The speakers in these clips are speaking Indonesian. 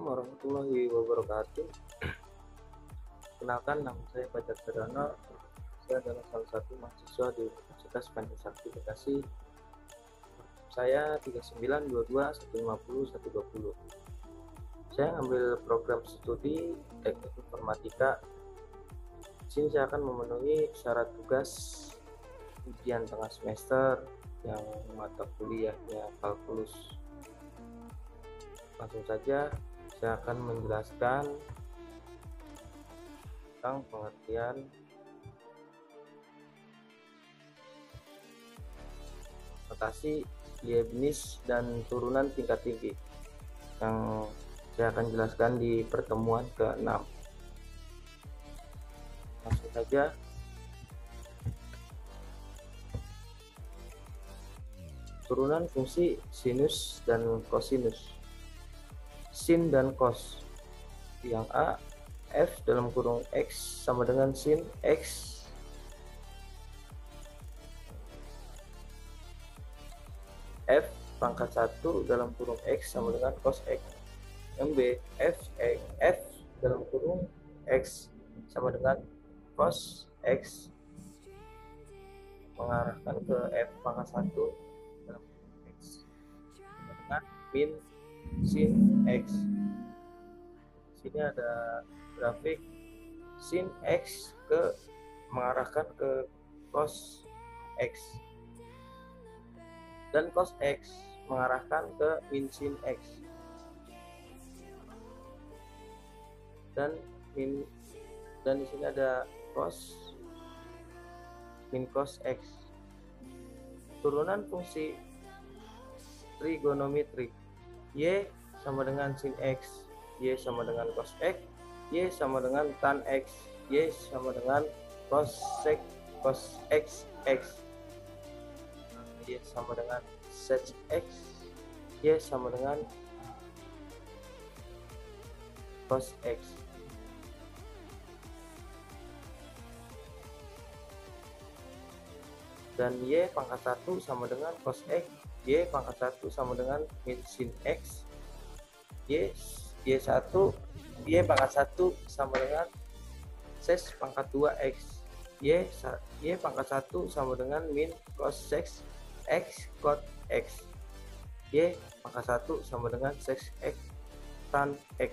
Assalamualaikum warahmatullahi wabarakatuh. Kenalkan, nama saya Fajar Sadana. Saya adalah salah satu mahasiswa di Universitas Pancasakti Bekasi. Saya 3922150120. Saya ambil program studi Teknik Informatika. Di sini saya akan memenuhi syarat tugas ujian tengah semester yang mata kuliahnya kalkulus. Langsung saja saya akan menjelaskan tentang pengertian notasi Leibniz dan turunan tingkat tinggi yang saya akan jelaskan di pertemuan ke-6. Langsung saja. Turunan fungsi sinus dan kosinus. Sin dan cos. Yang A, f dalam kurung x sama dengan sin x f pangkat 1 dalam kurung x sama dengan cos x. Yang B, f dalam kurung x sama dengan cos x mengarahkan ke f pangkat 1 dalam kurung x sama dengan min sin x. Sini ada grafik sin x mengarahkan ke cos x dan cos x mengarahkan ke min sin x dan di sini ada cos min cos x. Turunan fungsi trigonometri. Y sama dengan sin x, Y sama dengan cos x, Y sama dengan tan x, Y sama dengan cos x, Y sama dengan sec x, Y sama dengan cos x. Dan Y pangkat 1 sama dengan cos x, Y pangkat 1 sama dengan min sin x, Y pangkat 1 sama dengan sec pangkat 2x, Y pangkat 1 sama dengan min cos x cot x, Y pangkat 1 sama dengan sec x tan x,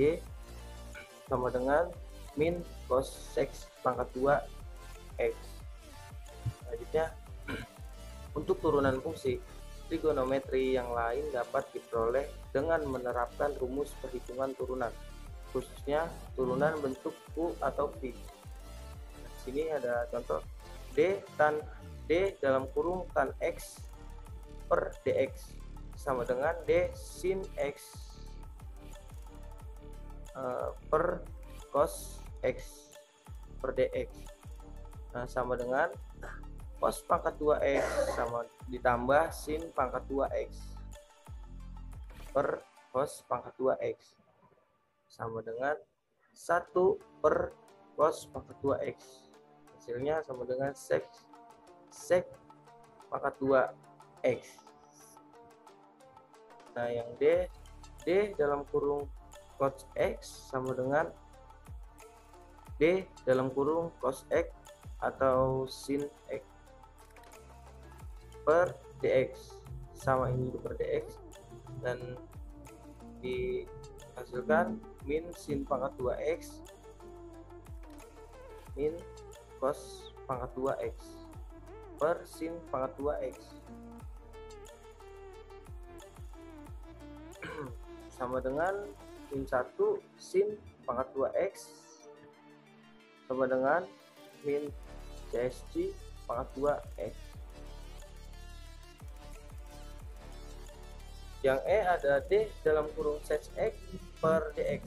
Y sama dengan min cos x pangkat 2 x. Selanjutnya, untuk turunan fungsi trigonometri yang lain dapat diperoleh dengan menerapkan rumus perhitungan turunan, khususnya turunan bentuk U atau V. Di sini ada contoh D dalam kurung tan X per DX sama dengan D sin X per cos X per DX. Nah, sama dengan cos pangkat 2x sama ditambah sin pangkat 2x per cos pangkat 2x sama dengan 1 per cos pangkat 2x. Hasilnya sama dengan sec pangkat 2x. Nah, yang D dalam kurung cos x sama dengan D dalam kurung cos x atau sin x per dx, sama ini per dx, dan dihasilkan min sin pangkat 2x min cos pangkat 2x per sin pangkat 2x sama dengan min 1 sin pangkat 2x sama dengan min CSG pangkat 2x. Yang E ada D dalam kurung sec x per dx.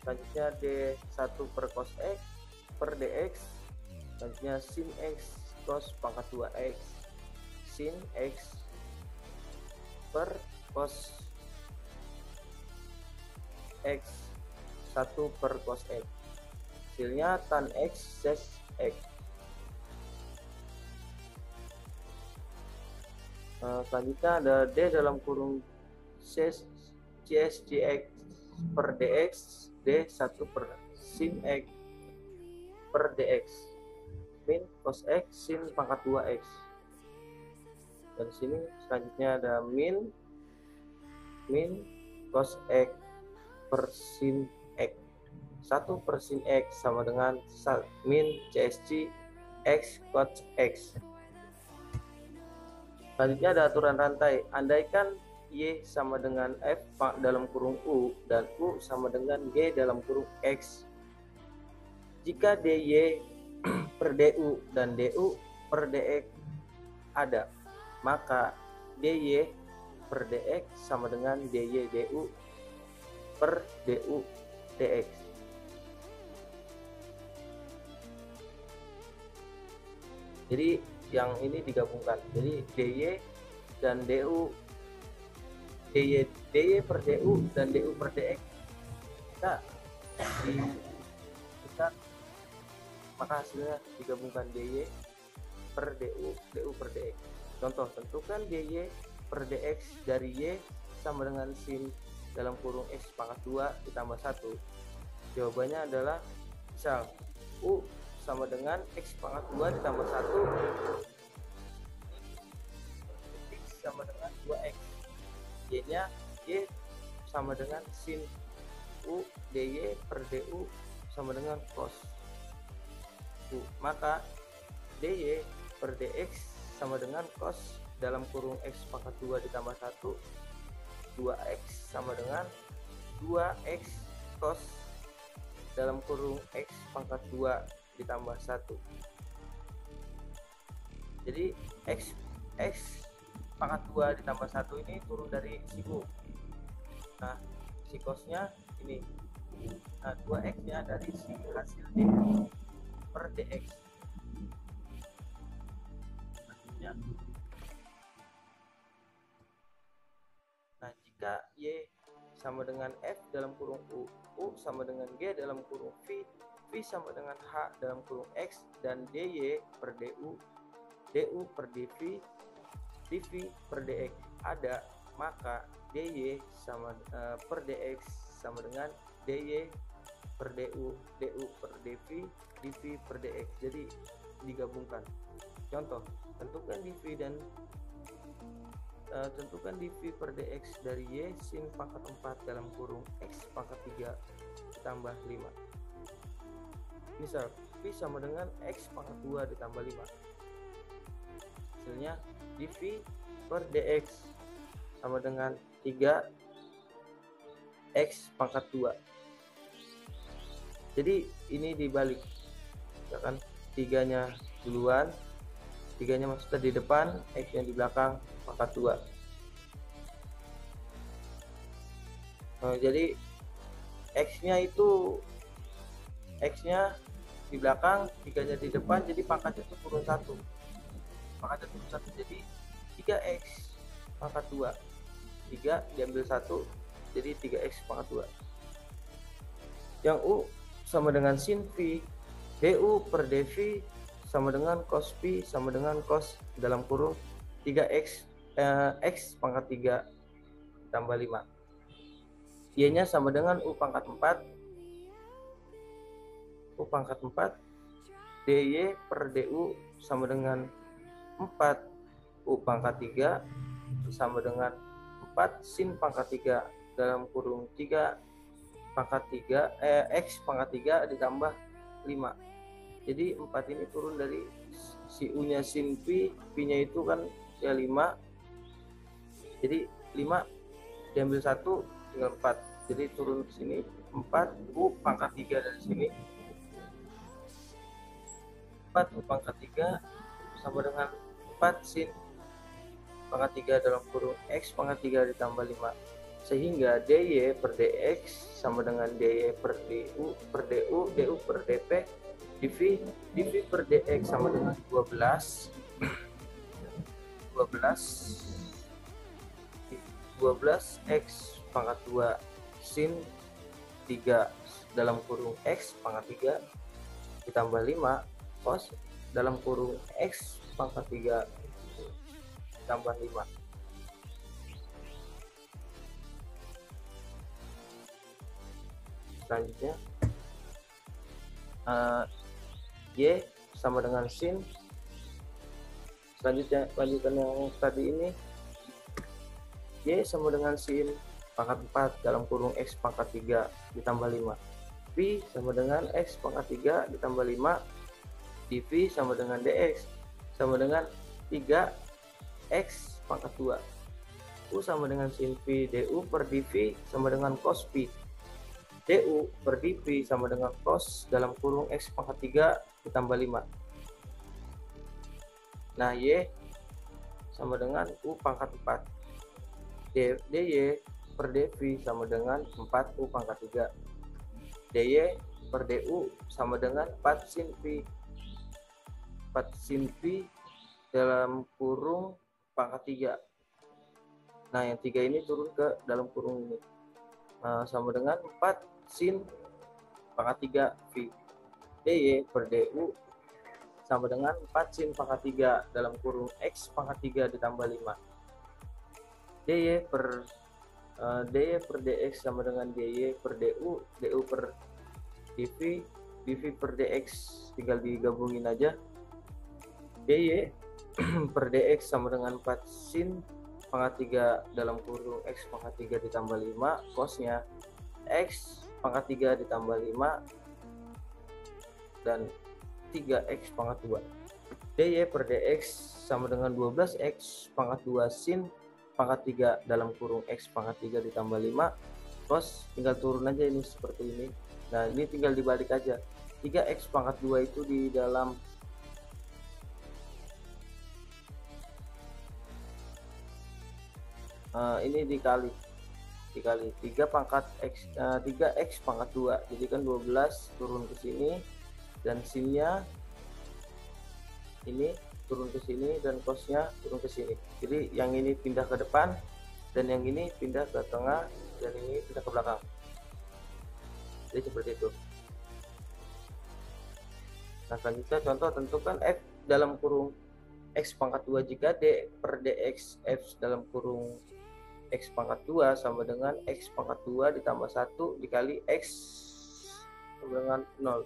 Selanjutnya D1 per cos x per dx. Selanjutnya sin x cos pangkat 2x sin x per cos x 1 per cos x. Hasilnya tan x sec x. Selanjutnya ada D dalam kurung CSGX per DX D1 per sin X per DX min cos X sin pangkat 2X. Dan sini selanjutnya ada min cos X per sin X 1 per sin X sama dengan min CSG X cos X. Selanjutnya ada aturan rantai. Andaikan Y sama dengan F dalam kurung U dan U sama dengan G dalam kurung X. Jika DY per DU dan DU per DX ada, maka DY per DX sama dengan DY DU per DU DX. Jadi yang ini digabungkan. Jadi DY dan DU, DY per DU dan DU per DX maka hasilnya digabungkan DY per DU, DU per DX. Contoh, tentukan DY per DX dari Y sama dengan sin dalam kurung X pangkat 2 ditambah 1. Jawabannya adalah misal U sama dengan X pangkat 2 ditambah 1 X sama dengan 2X. Y nya Y sama dengan sin U DY per DU sama dengan cos U. Maka DY per DX sama dengan cos dalam kurung X pangkat 2 ditambah 1 2X sama dengan 2X cos dalam kurung X pangkat 2 ditambah 1. Jadi X pangkat 2 ditambah 1 ini turun dari si U. Nah, si cosnya ini. Nah, 2X nya dari si hasil D per DX. Nah, jika Y sama dengan F dalam kurung U, U sama dengan G dalam kurung V, V sama dengan H dalam kurung X, dan DY per DU, DU per DV, DV per DX ada, maka DY sama per DX sama dengan DY per DU, DU per DV, DV per DX. Jadi digabungkan. Contoh, tentukan DV per DX dari Y sin pangkat 4 dalam kurung X pangkat 3 ditambah 5. Misal V sama dengan X pangkat 2 ditambah 5. Hasilnya DV per DX sama dengan 3 X pangkat 2. Jadi ini dibalik, misalkan 3-nya duluan, 3-nya maksudnya di depan, X yang di belakang pangkat 2. Nah, jadi X-nya di belakang, 3-nya di depan, jadi pangkatnya itu turun 1. Pangkatnya turun 1, jadi 3X pangkat 2. 3 diambil 1, jadi 3X pangkat 2. Yang U sama dengan sin V, DU per DV sama dengan cos V sama dengan cos dalam kurung 3X X pangkat 3 tambah 5. Y nya sama dengan U pangkat 4 DY per DU sama dengan 4 U pangkat 3 sama dengan 4 sin pangkat 3 dalam kurung 3 pangkat 3 X pangkat 3 ditambah 5. Jadi 4 ini turun dari si U nya sin V, V nya itu kan ya 5, jadi 5 diambil 1 tinggal 4, jadi turun ke sini 4 U pangkat 3 dari sini, 4 U pangkat 3 sama dengan 4 sin pangkat 3 dalam kurung X pangkat 3 ditambah 5, sehingga DY per DX sama dengan DY per DU per DU, DU per DP, DV per DX sama dengan 12 X pangkat 2 sin 3 dalam kurung X pangkat 3 ditambah 5 cos dalam kurung X pangkat 3 ditambah 5. Selanjutnya Y sama dengan sin. Selanjutnya lanjutan yang tadi ini, Y sama dengan sin pangkat 4 dalam kurung X pangkat 3 ditambah 5. V sama dengan X pangkat 3 ditambah 5 dV sama dengan dx sama dengan 3x pangkat 2. U sama dengan sin V du per dV sama dengan cos V. du per dV sama dengan cos dalam kurung X pangkat 3 ditambah 5. Nah, Y sama dengan U pangkat 4. dy per dV sama dengan 4U pangkat 3. dy per du sama dengan 4 sin V. 4 sin V dalam kurung pangkat 3. Nah, yang 3 ini turun ke dalam kurung ini. Sama dengan 4 sin pangkat 3 V. dy per du sama dengan 4 sin pangkat 3 dalam kurung X pangkat 3 ditambah 5. dy per dx sama dengan dy per du per dv, dv per dx tinggal digabungin aja. dy per dx sama dengan 4 sin pangkat 3 dalam kurung X pangkat 3 ditambah 5 cosnya X pangkat 3 ditambah 5 dan 3x pangkat 2. dy per dx sama dengan 12x pangkat 2 sin pangkat 3 dalam kurung X pangkat 3 ditambah 5 cos, tinggal turun aja ini seperti ini. Nah, ini tinggal dibalik aja. 3x pangkat 2 itu di dalam ini dikali 3 pangkat x 3x pangkat 2, jadi kan 12 turun ke sini dan sinnya ini turun ke sini dan cosnya turun ke sini. Jadi yang ini pindah ke depan dan yang ini pindah ke tengah dan ini pindah ke belakang. Jadi seperti itu. Nah, selanjutnya contoh, tentukan f dalam kurung X pangkat 2 jika d per dx f dalam kurung X pangkat 2 sama dengan X pangkat 2 ditambah 1 dikali X sama dengan 0.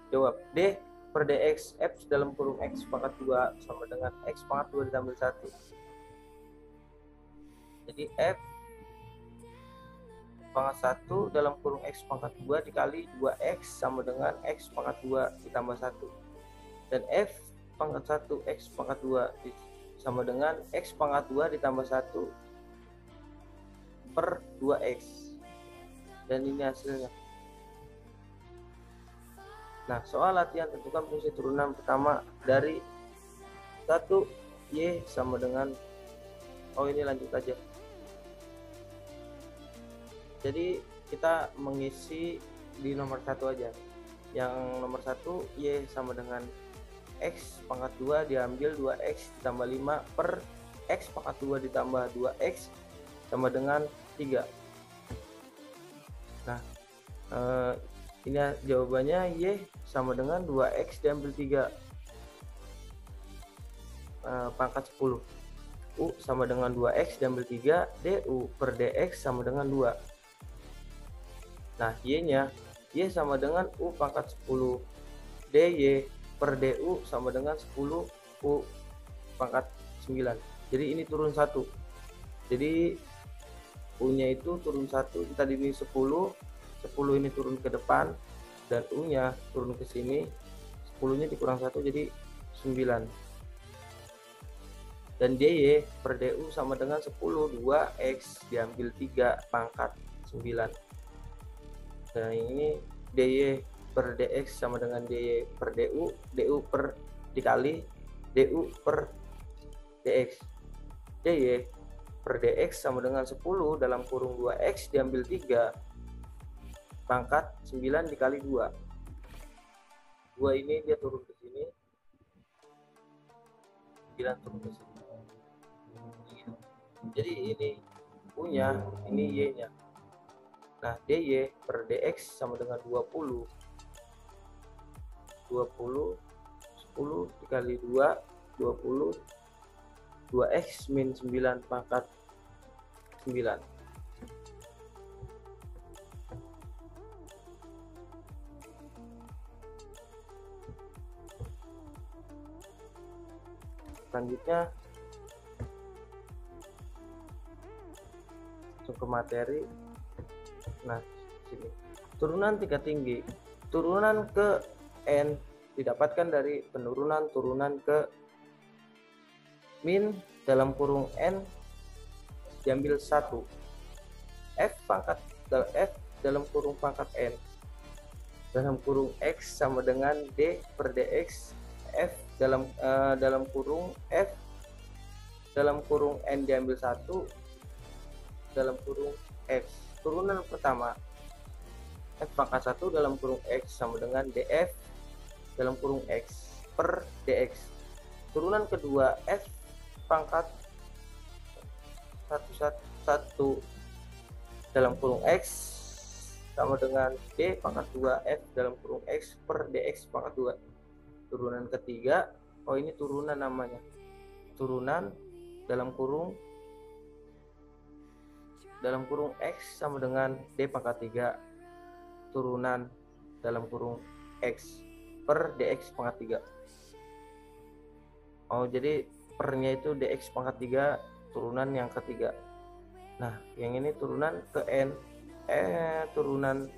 Jawab, D per dx f dalam kurung X pangkat 2 sama dengan X pangkat 2 ditambah 1. Jadi F pangkat 1 dalam kurung X pangkat 2 dikali 2X sama dengan X pangkat 2 ditambah 1. Dan F pangkat 1 X pangkat 2 sama dengan X pangkat 2 ditambah 1 per 2X. Dan ini hasilnya. Nah, soal latihan, tentukan fungsi turunan pertama dari 1Y sama dengan, ini lanjut aja. Jadi kita mengisi di nomor 1 aja. Yang nomor 1 Y sama dengan X pangkat 2 diambil 2X ditambah 5 per X pangkat 2 ditambah 2X sama dengan 3. Nah, ini jawabannya Y sama dengan 2X diambil 3 pangkat 10. U sama dengan 2X diambil 3, du per dx sama dengan 2. Nah, Y-nya, Y sama dengan U pangkat 10, dy per du sama dengan 10 U pangkat 9. Jadi ini turun 1. Jadi U-nya itu turun 1, kita ini 10 ini turun ke depan dan U-nya turun ke sini, 10-nya dikurang 1 jadi 9. Dan dy per du sama dengan 10, 2x diambil 3 pangkat 9. Dan ini dy per dx sama dengan dy per du, du per dikali du per dx. dy per dx sama dengan 10 dalam kurung 2x diambil 3 pangkat 9 dikali 2. 2 ini dia turun ke sini, 9 turun ke sini. Jadi ini U-nya, ini Y-nya. Nah, dy per dx sama dengan 20 10 dikali 2, 20, 2x min 9 pangkat 9. Selanjutnya langsung ke materi. Nah, sini turunan tingkat tinggi. Turunan ke n didapatkan dari penurunan turunan ke min dalam kurung n diambil 1. F dalam kurung pangkat n dalam kurung x sama dengan d per dx f dalam kurung f dalam kurung n diambil 1 dalam kurung x. Turunan pertama f pangkat 1 dalam kurung x sama dengan df dalam kurung x per dx. Turunan kedua f pangkat 1 dalam kurung x sama dengan d pangkat 2 f dalam kurung x per dx pangkat 2. Turunan ketiga, ini turunan namanya, turunan dalam kurung x sama dengan d pangkat 3 turunan dalam kurung x per dx pangkat 3. Jadi pernya itu dx pangkat 3 turunan yang ketiga. Nah, yang ini turunan ke n, turunan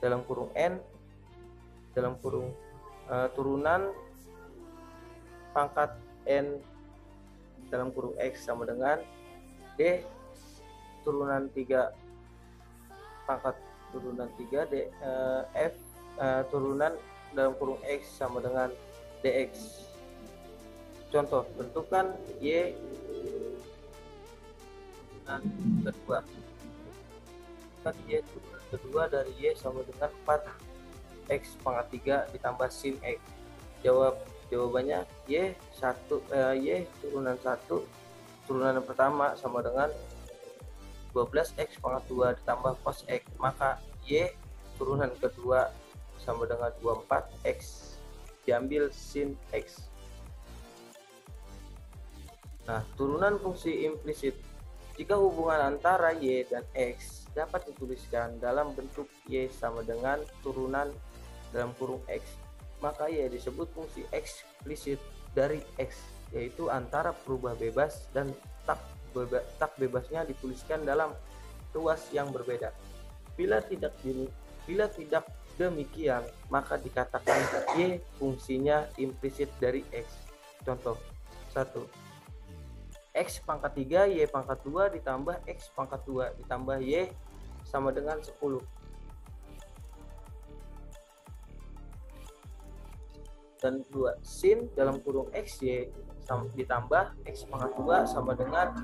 dalam kurung n dalam kurung turunan pangkat n dalam kurung x sama dengan d turunan 3 pangkat turunan 3 d f turunan dalam kurung x sama dengan dx. Contoh, bentukan y kedua. Kan y turunan kedua dari y sama dengan 4x pangkat 3 ditambah sin x. Jawabannya y turunan 1 turunan pertama sama dengan 12x pangkat 2 ditambah cos x. Maka y turunan kedua sama dengan 24x diambil sin x. Nah, turunan fungsi implisit. Jika hubungan antara y dan x dapat dituliskan dalam bentuk y sama dengan turunan dalam kurung x, maka y disebut fungsi eksplisit dari x, yaitu antara berubah bebas dan tak bebasnya dituliskan dalam ruas yang berbeda. Bila tidak demikian, maka dikatakan y fungsinya implisit dari x. Contoh 1. X pangkat 3 y pangkat 2 ditambah x pangkat 2 ditambah y sama dengan 10. Dan 2 sin dalam kurung xy ditambah x pangkat 2 sama dengan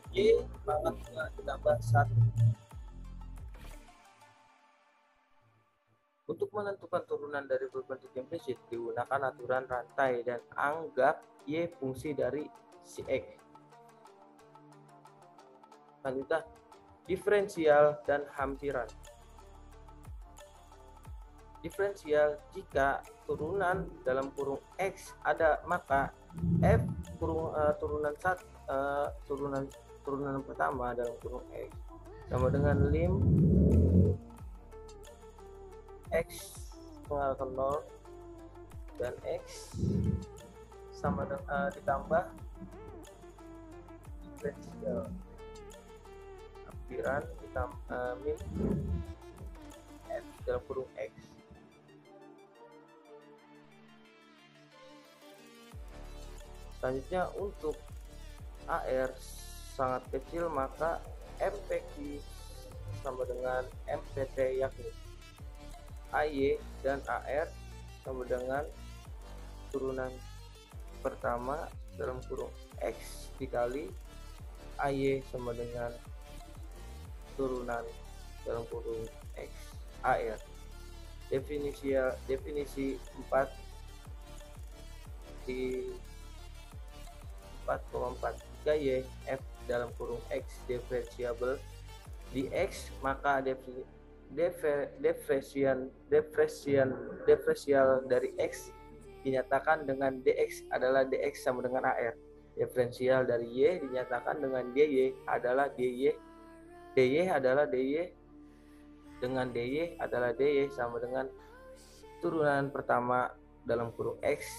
y pangkat 2 ditambah 1. Untuk menentukan turunan dari berbentuk implisit digunakan aturan rantai dan anggap y fungsi dari si x. Selanjutnya, diferensial dan hampiran. Diferensial, jika turunan dalam kurung x ada, maka f turunan pertama dalam kurung x sama dengan lim x mengalahkan 0 dan x sama dengan ditambah diferensial hampiran ditambah min f dalam kurung x. Selanjutnya, untuk AR sangat kecil, maka MPQ sama dengan MPT, yakni AY dan AR sama dengan turunan pertama dalam kurung X dikali AY sama dengan turunan dalam kurung X AR. Definisi 4 di 4,4. Jika y f dalam kurung x diferensiabel di x, maka diferensial dari x dinyatakan dengan dx adalah dx sama dengan ar. Diferensial dari y dinyatakan dengan dy adalah dy, dy adalah dy dengan dy adalah dy sama dengan turunan pertama dalam kurung x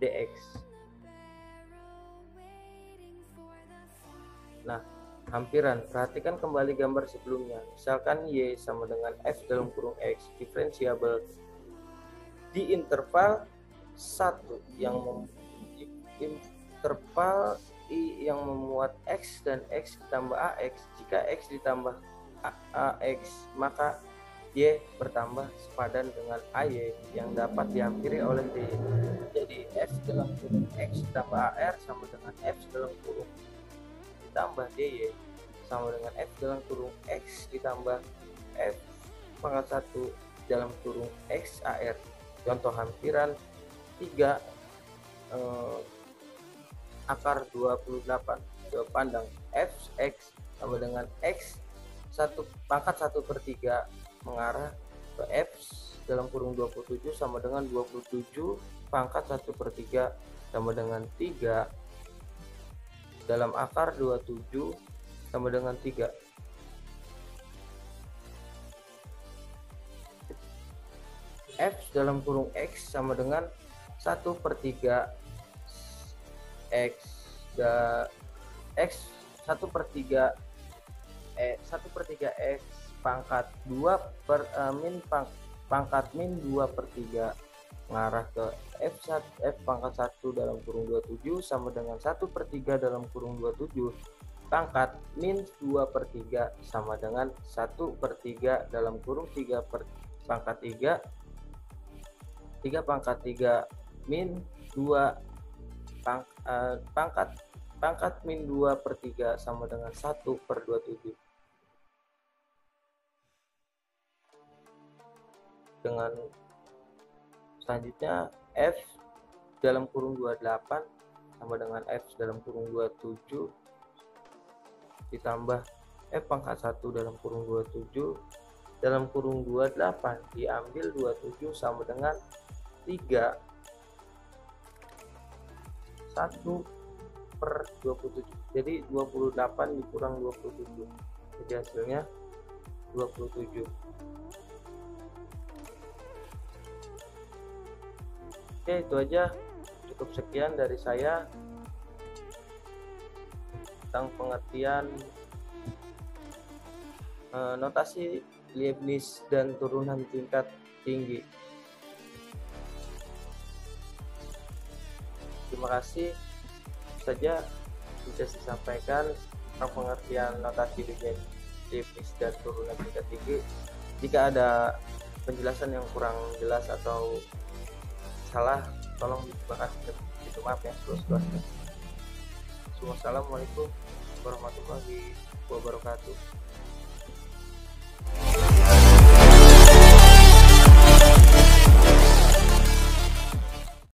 dx. Nah, hampiran, perhatikan kembali gambar sebelumnya. Misalkan Y sama dengan F dalam kurung X diferensiabel di interval 1 yang interval I yang memuat X dan X ditambah AX. Jika X ditambah AX, maka Y bertambah sepadan dengan AY yang dapat dihampiri oleh D. Jadi F dalam kurung X ditambah AR sama dengan F dalam kurung ditambah DY sama dengan F dalam kurung X ditambah F pangkat 1 dalam kurung X AR. Contoh hampiran 3 akar 28. Coba pandang Fx sama dengan X 1 pangkat 1/3 mengarah ke F dalam kurung 27 sama dengan 27 pangkat 1/3 sama dengan 3 dalam akar 27 sama dengan 3. F dalam kurung X sama dengan 1/3 X X 1/3 X pangkat 2 per pangkat min 2/3 mengarah ke F pangkat 1 dalam kurung 27 sama dengan 1/3 dalam kurung 27 pangkat min 2/3 sama dengan 1/3 dalam kurung 3 pangkat 3 pangkat 3 min 2 pangkat min 2/3 sama dengan 1/27. Dengan selanjutnya F dalam kurung 28 sama dengan F dalam kurung 27 ditambah F pangkat 1 dalam kurung 27 dalam kurung 28 diambil 27 sama dengan 3 1/27. Jadi 28 dikurang 27. Jadi hasilnya 27. Oke, itu aja. Cukup sekian dari saya tentang pengertian notasi Leibniz dan turunan tingkat tinggi. Terima kasih. Saja bisa disampaikan tentang pengertian notasi Leibniz dan turunan tingkat tinggi. Jika ada penjelasan yang kurang jelas atau salah, tolong diterima kasih. Maaf ya, Assalamualaikum warahmatullahi wabarakatuh.